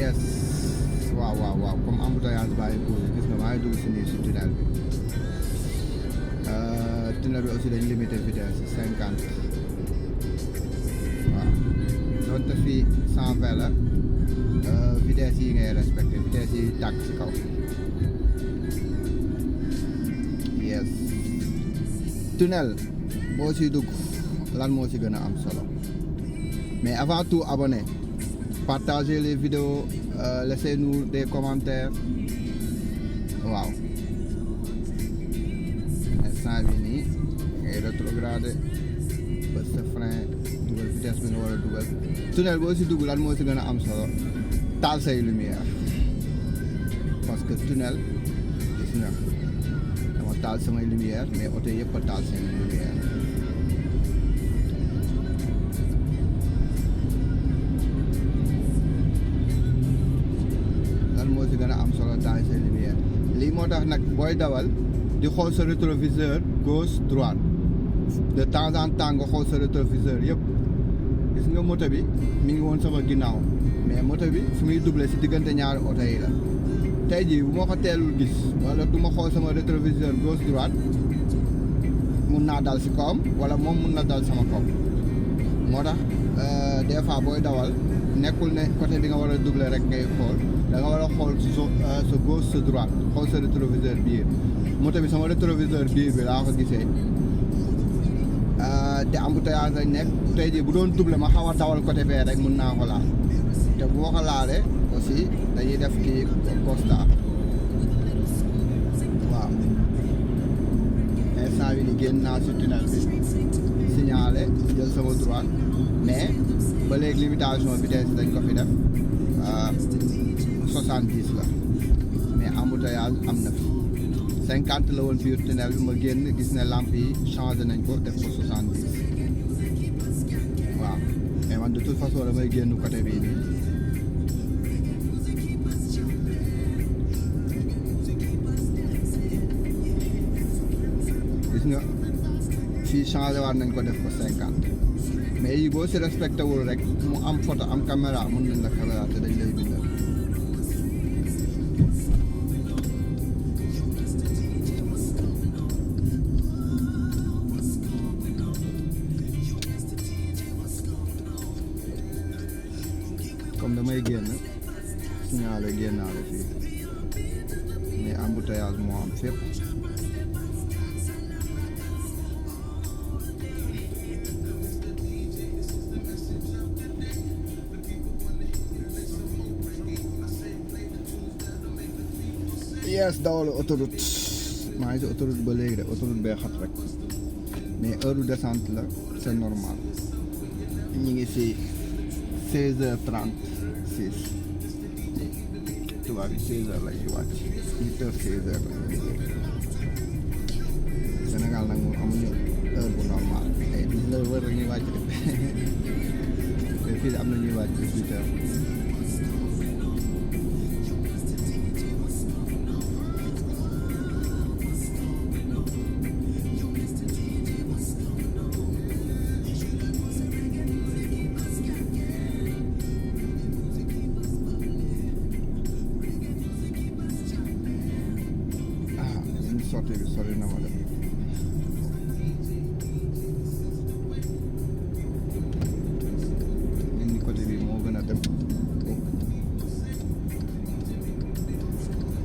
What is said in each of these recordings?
yes waaw comme embouteillage bàyyi posé gis nga maa ngi dugg si nii si tunnel bi tunnel bi aussi dañ limité vitesse 50 waaw donte fii 120 la vitesse yi ngay respecté vitesse yi tàkk si kaw yes tunnel boo siy dugg lan moo si gën a am solo mais avant tout abonnez, partagez les vidéos, laissez-nous des commentaires. Waaw instant bi nii ngay rétrogradé bës sa frein dugal vitesse bi nga war a dugal tunnel boo si dugg lan moo si gën a am solo taal say lumière parce que tunnel gis nga dama taal samay lumière mais oto yëpp a taal seen lumière. moo si gën a am solo taal seen lumière lii moo tax nag booy dawal di xool sa rétroviseur gauche droite de temps en temps nga xool sa rétroviseur yëpp gis nga moto bi mi ngi woon sama ginnaaw mais moto bi fi muy doublé si diggante ñaari oto yi la tey jii bu ma ko teelul gis wala du ma xool sama rétroviseur gauche droite mun naa dal si kawam wala moom mun na dal sama kaw moo tax des fois booy dawal nekkul ne côté bi nga war a doubler rek ngay xool da nga war a xool sa gauche sa droite xool sa rétroviseur biir moto bi sama rétroviseur biir bi laa ko gisee te embouteillage lañ nekk tey jii bu doon doubler ma xaw a dawal côté bee rek mun naa ko laal te bu ma ko laalee aussi dañuy def kii constat waaw instant bi ni génn naa si tunnel bi signalé jël sama droite mais ba léegi limitation vitesse dañ ko fi def 70 la mais embouteillage am na fi 50 la woon biir tunnel bi ma génn gis ne lampe yi changé nañ ko def ko 70 waaw mais man de toute façon damay génn côté bii nii gis nga fii changé waat nañ ko def ko 50 mais yi boo si respecté wul rek mu am photo am caméra mën nañ la caméra te dañ lay bindal comme damay génn signalé génnaale fii mais embouteillage moo am fépp yes dawal autoroute maa ngi si autoroute ba léegi de autoroute bee xat rek mais heure de descente la c'est normal ñu ngi si 16h36 tubaab bi 16h la ñuy wàcc 8h 16h la ñuy liggéey Sénégal nag moom amuñu heure bu normal ay 19h la ñuy wàcc de mais fii am na ñuy wàcc 18h. sortie bi sori na ma dem ni côté bi moo gën a dem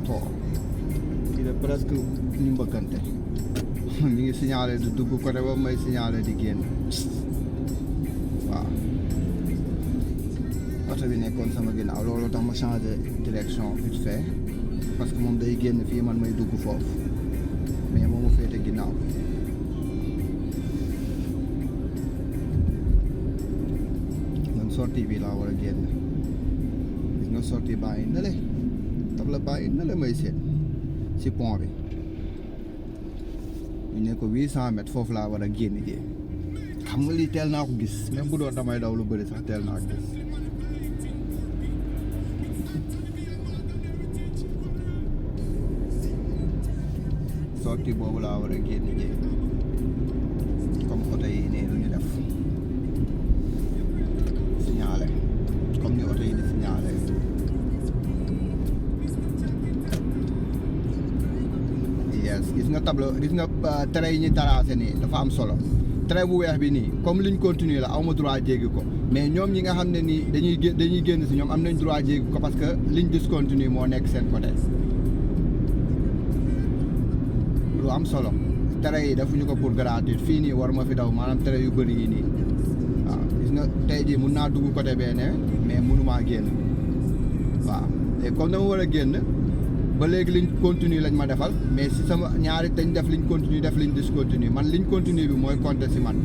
to kii de presque ñu mbëkkante mi ngi signalé di dugg côté boobu may signalé di génn waaw oto bi nekkoon sama ginnaaw loolu tax ma changé direction vite fait parce que moom day génn fii man may dugg foofu mais moom mu féete ginnaaw man sortie bi laa war a génn gis nga sortie bàyyi na le tab la bàyyi na le may seet si pont bi ñu ne ko 800 mètres foofu laa war a génn jee xam nga lii teel naa ko gis même bu doon damay daw lu bëri sax teel naa ko gis sortie boobu laa war a génn jee comme oto yi nii lu ñu def signalé comme ni oto yi di signalé nga tableau gis nga trait yi ñu tracé nii dafa am solo trait bu weex bi nii comme ligne continue la aw ma droit jéggi ko mais ñoom ñi nga xam ne nii dañuy génn si ñoom am nañ droit jéggi ko parce que ligne discontinue moo nekk seen côté lu am solo trait yi defuñu ko pour gratuite fii nii war ma fi daw maanaam trait yu bëri yi nii waaw gis nga tey jii mun naa dugg côté bee ne mais mënumaa génn waaw léegi comme dama war a génn ba léegi ligne continue lañ ma defal mais si sama ñaari dañ def ligne continue def ligne discontinue man ligne continue bi mooy compter si man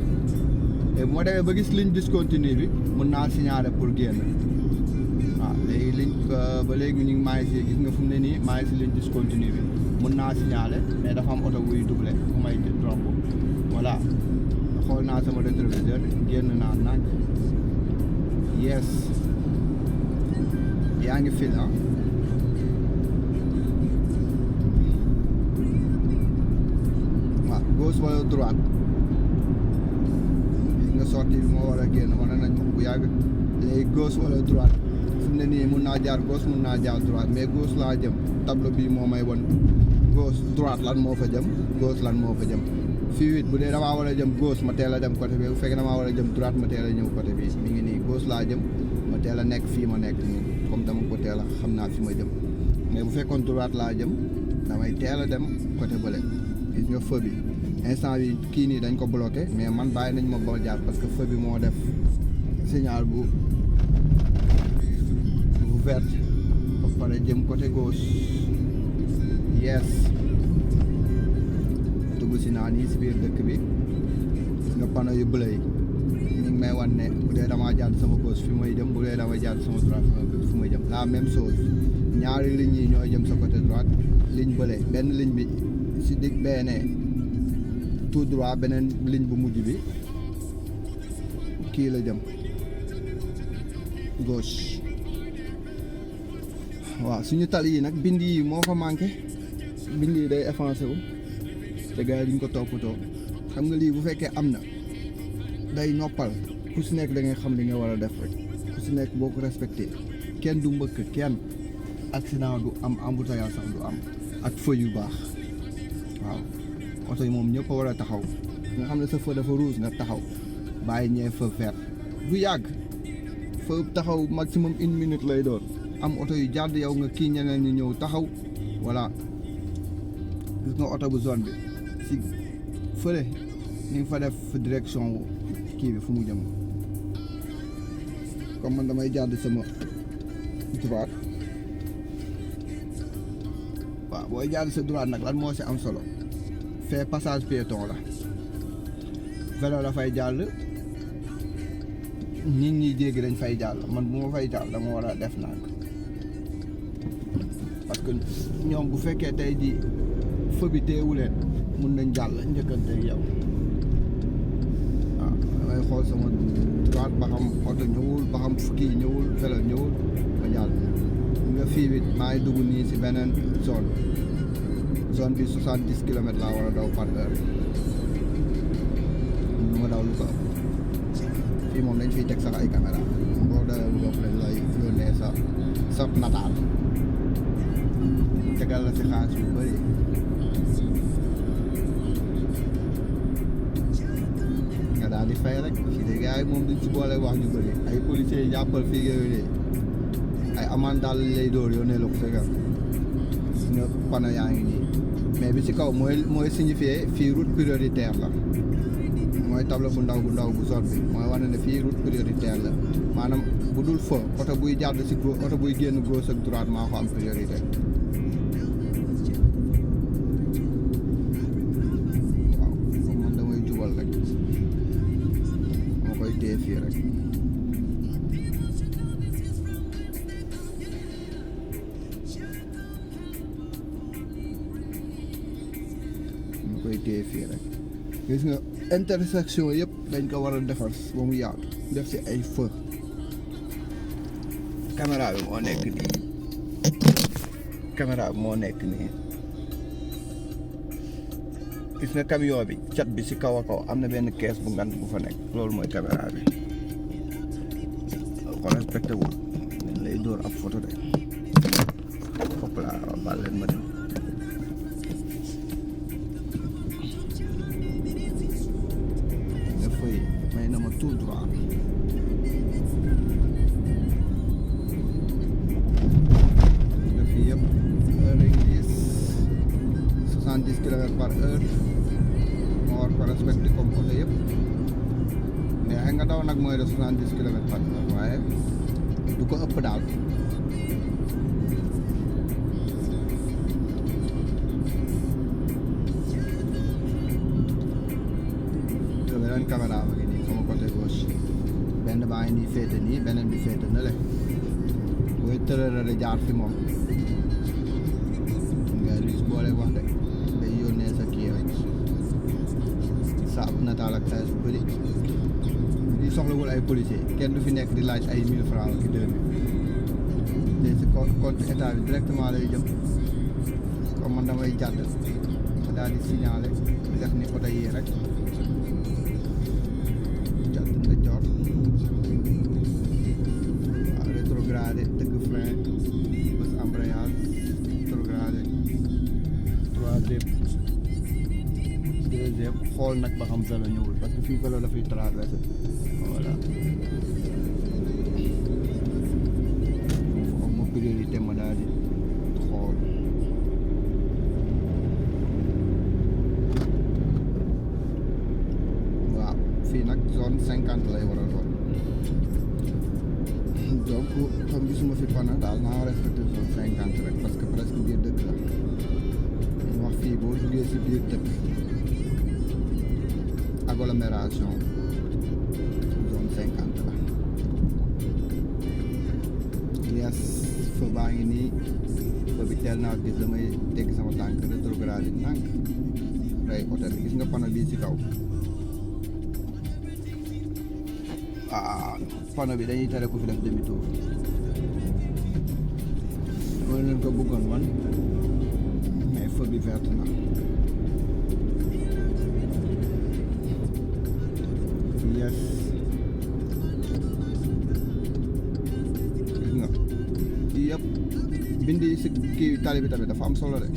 et bu ma demee ba gis ligne discontinue bi mun naa signaler pour génn waaw léegi ligne ba léegi ñu ngi maa ngi si gis nga fu mu ne nii maa ngi si ligne discontinue bi mun naa signaler mais dafa am oto buy doublé fu may romb voilà xool naa sama rétroviseur génn naa naaj yes yaa ngi fil ah waaw gauche wala droite gis nga sortie bi moo war a génn wane nañ ma bu yàgg léegi gauche wala droite fu mu ne nii mun naa jaar gauche mun naa jaar droite mais gauche laa jëm tableau bii moo may won gauche droite lan moo fa jëm gauche lan moo fa jëm fii it bu dee damaa war a jëm gauche ma teel a dem côté bi bu fekkee damaa war a jëm droite ma teel a ñëw côté bi mi ngi nii gauche laa jëm ma teel a nekk fii ma nekk nii comme dama ko teel a xam naa fi ma jëm mais bu fekkoon droite laa jëm damay teel a dem côté bële gis nga feu bi instant bi kii nii dañ ko bloqué mais man bàyyi nañ ma ba jaar parce que feu bi moo def signal bu vert ba pare jëm côté gauche yes dugg si naa nii si biir dëkk bi gis nga panneau yu bleu yi ñu ngi may wan ne bu dee damaa jàdd sama gauche fi may jëm bu dee damay jàdd sama droite fi may jëm la même chose ñaari lignes yi ñooy jëm sa côté droite ligne bële benn ligne bi si digg beneen tout droit beneen ligne bu mujj bi kii la jëm gauche waaw suñu tali yi nag bind yi moo fa manqué bind yi day effacé wu te gars yi duñ ko toppatoo xam nga lii bu fekkee am na day noppal ku si nekk da ngay xam li nga war a def rek ku si nekk boo ko respecté kenn du mbëkk kenn accident du am embouteillage sax du am ak feu yu baax waaw oto yi moom ñëpp a war a taxaw nga xam ne sa feu dafa rouge nga taxaw bàyyi ñee feu vert du yàgg feu taxaw maximum 1 minute lay doon am oto yu jàdd yow nga kii ñeneen ñi ñëw taxaw voilà gis nga oto bu zone bi si fële ñu ngi fa def direction kii bi fu mu jëm comme man damay jàdd sama droite waaw booy jàdd sa droite nag lan moo si am solo fee passage piéton la vélo la fay jàll nit ñi jéggi dañ fay jàll man bu ma fay jàll dama war a def nag parce que ñoom bu fekkee tey jii feu bi teewuleen mun nañ jàll njëkkante ak yow waaw damay xool sama droite ba xam oto ñëwul ba xam kii ñëwul vélo ñëwul ma jàll nga fii bi maa ngi dugg nii si beneen zone bi 70 kilomètres laa war a daw par heure lu ma daw lu ko fii moom dañ fiy teg sax ay caméra boo dawee bu bopp lañ lay yónnee sa nataal tegal la si xaalis yu bëri nga daal di fay rek fii de gars yi moom duñ si boole wax ñu bëri ay policiers yi jàppal fii yooyu de ay amende daal lay dóor yónnee la ko fekkal nga panneau yaa ngi nii mais bi ci kaw mooy signifier fii route prioritaire la mooy tableau bu ndaw bu zone bi mooy wane ne fii route prioritaire la maanaam bu dul feu oto buy jàdd si oto buy génn gauche ak droite maa ko am priorité waaw comme man damay jubal rek moo koy téye fii rek moo koy téye fii rek gis nga intersection yëpp dañ ko war a defar ba mu yaatu def si ay feu caméra bi moo nekk nii gis nga camion bi cat bi si kaw a kaw am na benn kees bu ngant bu fa nekk loolu mooy caméra bi ko respecté wul lay dóor ab photo de fop laa baal leen ma dem tout droit. Fii yëpp heure yi gis 70 km/h moo war ko respecté comme oto yëpp mais xëy nga daw nag mooy de 70 km/h waaye du ko ëpp daal. beneen caméra ba ngi nii sama côté gauche benn baa ngi nii féete nii beneen bi féete na le booy tërërëre jaar fi moom nga ris boole wax de day yónnee sa kii rek sa ab nataal ak xaalis bu bëri di soxlawul ay policier kenn du fi nekk di laaj ay 1000 francs ki 2000 te si compte état bi directement lay jëm comme man damay jàdd ma daal di signaler def ni oto yi rek rétrogradé dëgg frein bës embrayage rétrogradé troisième deuxième xool nag ba xam vélo ñëwul parce que fii vélo dafay traversé voilà foofu ma priorité ma daal di xool waaw fii nag zone 50 lay war a doon donc comme gisuma fi pana daal naa respecté zone 50 rek parce que presque biir dëkk la ñu wax fii boo duggee si biir dëkk agglomération zone 50 la yes fa baa ngi nii fa bi teel naa gis damay dégg sama tànk rétrograde nànk rey oto bi gis nga pana bii si kaw panneau bi dañuy tere ku fi def demi tour loolu leen ko bëggoon man mais feu bi vert na yes gis nga yii yëpp bindi si kii tali bi tamit dafa am solo de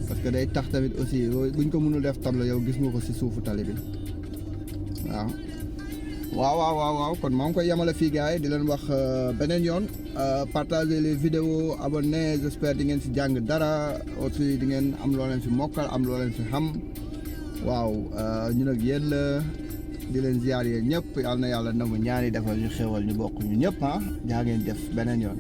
parce que day tax tamit aussi buñ ko mënul def tableau yow gis nga ko si suufu tali bi waaw kon maa ngi koy yemale fii gars yi di leen wax beneen yoon partager les vidéos abonner j'espère di ngeen si jàng dara aussi di ngeen am loo leen fi mokkal am loo leen fi xam waaw ñu nag yéen la di leen ziar yéen ñëpp yal na yàlla nangu ñaani defal ñu xéwal ñu bokk ñu ñëpp jaa ngeen def beneen yoon.